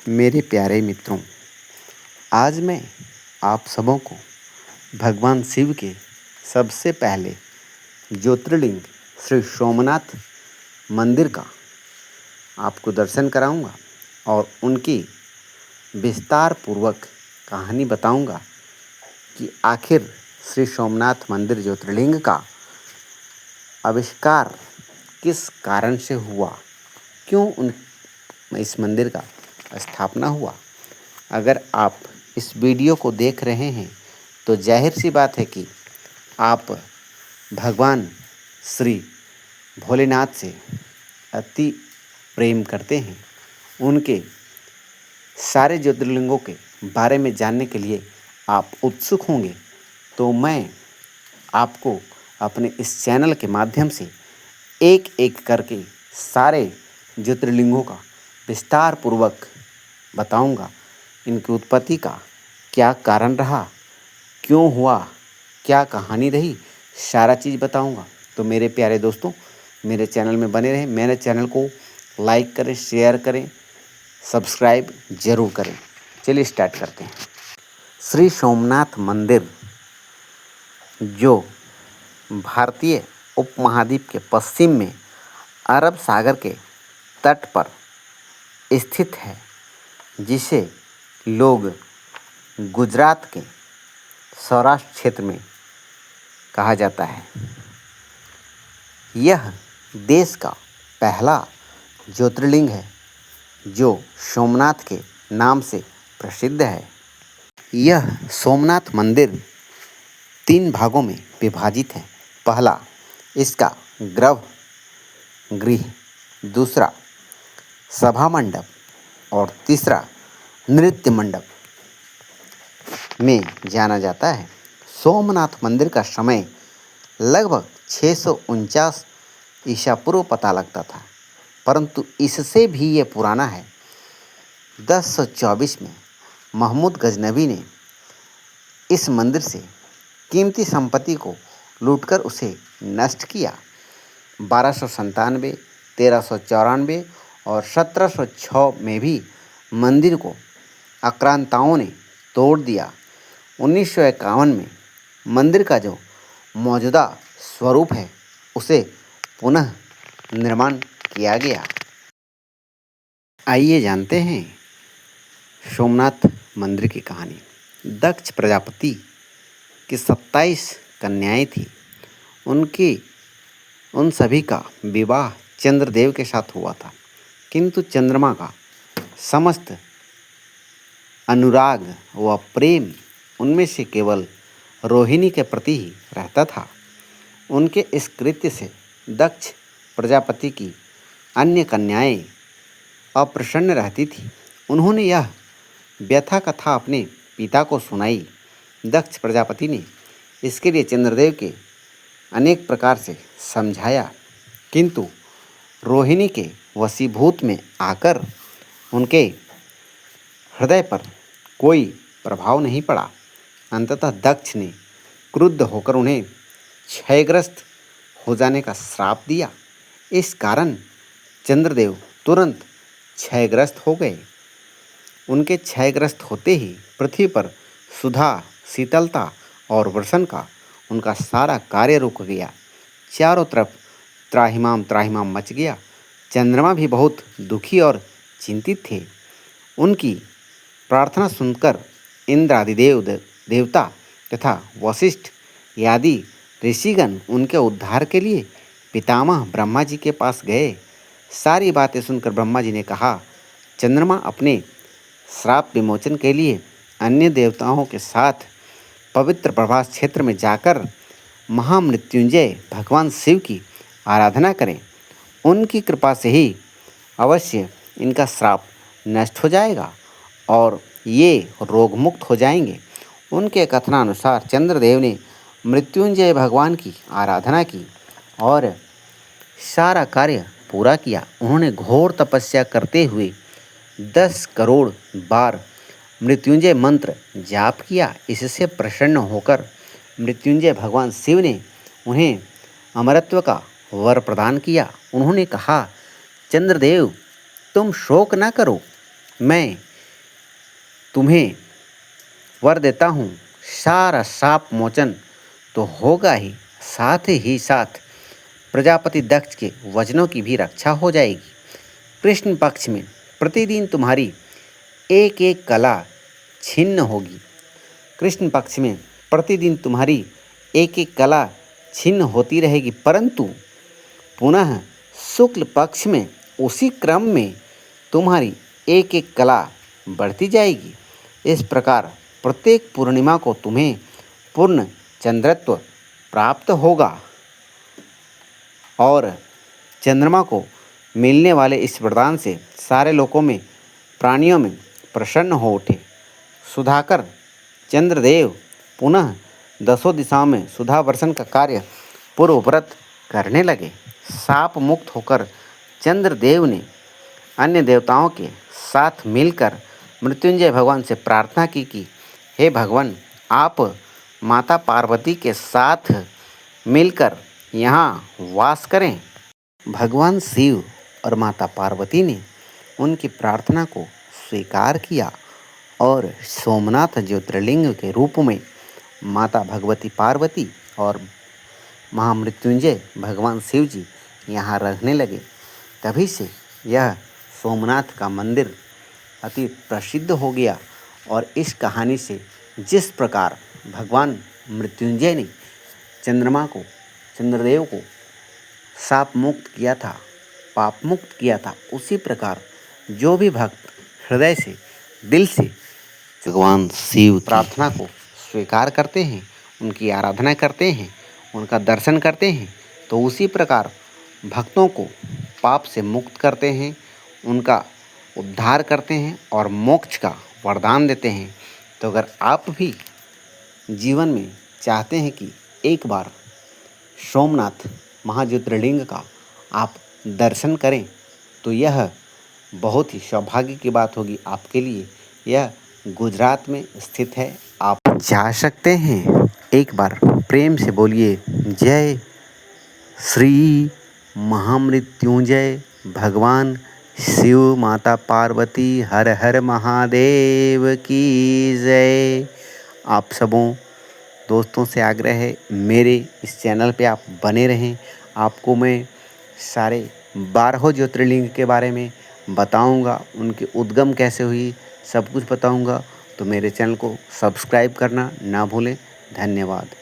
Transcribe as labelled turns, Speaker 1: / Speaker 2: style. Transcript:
Speaker 1: मेरे प्यारे मित्रों, आज मैं आप सबों को भगवान शिव के सबसे पहले ज्योतिर्लिंग श्री सोमनाथ मंदिर का आपको दर्शन कराऊंगा और उनकी विस्तार पूर्वक कहानी बताऊंगा कि आखिर श्री सोमनाथ मंदिर ज्योतिर्लिंग का आविष्कार किस कारण से हुआ, क्यों इस मंदिर का स्थापना हुआ। अगर आप इस वीडियो को देख रहे हैं तो जाहिर सी बात है कि आप भगवान श्री भोलेनाथ से अति प्रेम करते हैं। उनके सारे ज्योतिर्लिंगों के बारे में जानने के लिए आप उत्सुक होंगे, तो मैं आपको अपने इस चैनल के माध्यम से एक एक करके सारे ज्योतिर्लिंगों का विस्तार पूर्वक बताऊंगा। इनकी उत्पत्ति का क्या कारण रहा, क्यों हुआ, क्या कहानी रही, सारा चीज़ बताऊंगा। तो मेरे प्यारे दोस्तों, मेरे चैनल में बने रहें। मेरे चैनल को लाइक करें, शेयर करें, सब्सक्राइब ज़रूर करें। चलिए स्टार्ट करते हैं। श्री सोमनाथ मंदिर जो भारतीय उपमहाद्वीप के पश्चिम में अरब सागर के तट पर स्थित है, जिसे लोग गुजरात के सौराष्ट्र क्षेत्र में कहा जाता है। यह देश का पहला ज्योतिर्लिंग है जो सोमनाथ के नाम से प्रसिद्ध है। यह सोमनाथ मंदिर 3 भागों में विभाजित है। पहला, इसका गर्भगृह, दूसरा सभा मंडप और तीसरा नृत्य मंडप में जाना जाता है। सोमनाथ मंदिर का समय लगभग 649 ईसा पूर्व पता लगता था, परंतु इससे भी ये पुराना है। 1024 में महमूद गजनवी ने इस मंदिर से कीमती संपत्ति को लूटकर उसे नष्ट किया। 1297, 1394 और 1706 में भी मंदिर को आक्रांताओं ने तोड़ दिया। 1951 में मंदिर का जो मौजूदा स्वरूप है उसे पुनः निर्माण किया गया। आइए जानते हैं सोमनाथ मंदिर की कहानी। दक्ष प्रजापति की 27 कन्याएं थीं। उन सभी का विवाह चंद्रदेव के साथ हुआ था, किंतु चंद्रमा का समस्त अनुराग व प्रेम उनमें से केवल रोहिणी के प्रति ही रहता था। उनके इस कृत्य से दक्ष प्रजापति की अन्य कन्याएं अप्रसन्न रहती थीं। उन्होंने यह व्यथा कथा अपने पिता को सुनाई। दक्ष प्रजापति ने इसके लिए चंद्रदेव के अनेक प्रकार से समझाया, किंतु रोहिणी के वशीभूत में आकर उनके हृदय पर कोई प्रभाव नहीं पड़ा। अंततः दक्ष ने क्रुद्ध होकर उन्हें क्षयग्रस्त हो जाने का श्राप दिया। इस कारण चंद्रदेव तुरंत क्षयग्रस्त हो गए। उनके क्षयग्रस्त होते ही पृथ्वी पर सुधा, शीतलता और वर्षण का उनका सारा कार्य रुक गया। चारों तरफ त्राहिमाम त्राहिमाम मच गया। चंद्रमा भी बहुत दुखी और चिंतित थे। उनकी प्रार्थना सुनकर इंद्र आदि देवता तथा वशिष्ठ आदि ऋषिगण उनके उद्धार के लिए पितामह ब्रह्मा जी के पास गए। सारी बातें सुनकर ब्रह्मा जी ने कहा, चंद्रमा अपने श्राप विमोचन के लिए अन्य देवताओं के साथ पवित्र प्रभास क्षेत्र में जाकर महामृत्युंजय भगवान शिव की आराधना करें। उनकी कृपा से ही अवश्य इनका श्राप नष्ट हो जाएगा और ये रोगमुक्त हो जाएंगे। उनके कथनानुसार चंद्रदेव ने मृत्युंजय भगवान की आराधना की और सारा कार्य पूरा किया। उन्होंने घोर तपस्या करते हुए 10 करोड़ बार मृत्युंजय मंत्र जाप किया। इससे प्रसन्न होकर मृत्युंजय भगवान शिव ने उन्हें अमरत्व का वर प्रदान किया। उन्होंने कहा, चंद्रदेव तुम शोक न करो, मैं तुम्हें वर देता हूँ, सारा शाप मोचन तो होगा ही, साथ ही साथ प्रजापति दक्ष के वचनों की भी रक्षा हो जाएगी। कृष्ण पक्ष में प्रतिदिन तुम्हारी एक एक कला छिन्न होगी। कृष्ण पक्ष में प्रतिदिन तुम्हारी एक एक कला छिन्न होती रहेगी, परंतु पुनः शुक्ल पक्ष में उसी क्रम में तुम्हारी एक एक कला बढ़ती जाएगी। इस प्रकार प्रत्येक पूर्णिमा को तुम्हें पूर्ण चंद्रत्व प्राप्त होगा और चंद्रमा को मिलने वाले इस वरदान से सारे लोकों में, प्राणियों में प्रसन्न हो उठे। सुधाकर चंद्रदेव पुनः दसों दिशाओं में सुधा वर्षण का कार्य पूर्वव्रत करने लगे। शाप मुक्त होकर चंद्रदेव ने अन्य देवताओं के साथ मिलकर मृत्युंजय भगवान से प्रार्थना की कि हे भगवान, आप माता पार्वती के साथ मिलकर यहाँ वास करें। भगवान शिव और माता पार्वती ने उनकी प्रार्थना को स्वीकार किया और सोमनाथ ज्योतिर्लिंग के रूप में माता भगवती पार्वती और महामृत्युंजय भगवान शिव जी यहाँ रहने लगे। तभी से यह सोमनाथ का मंदिर अति प्रसिद्ध हो गया और इस कहानी से जिस प्रकार भगवान मृत्युंजय ने चंद्रदेव को शाप मुक्त किया था, पाप मुक्त किया था, उसी प्रकार जो भी भक्त हृदय से, दिल से भगवान शिव प्रार्थना को स्वीकार करते हैं, उनकी आराधना करते हैं, उनका दर्शन करते हैं, तो उसी प्रकार भक्तों को पाप से मुक्त करते हैं, उनका उद्धार करते हैं और मोक्ष का वरदान देते हैं। तो अगर आप भी जीवन में चाहते हैं कि एक बार सोमनाथ महाज्योतिर्लिंग का आप दर्शन करें, तो यह बहुत ही सौभाग्य की बात होगी आपके लिए। यह गुजरात में स्थित है, आप जा सकते हैं। एक बार प्रेम से बोलिए जय श्री महामृत्युंजय भगवान शिव, माता पार्वती, हर हर महादेव की जय। आप सबों दोस्तों से आग्रह है, मेरे इस चैनल पे आप बने रहें। आपको मैं सारे 12 ज्योतिर्लिंग के बारे में बताऊंगा, उनकी उद्गम कैसे हुई, सब कुछ बताऊंगा। तो मेरे चैनल को सब्सक्राइब करना ना भूलें। धन्यवाद।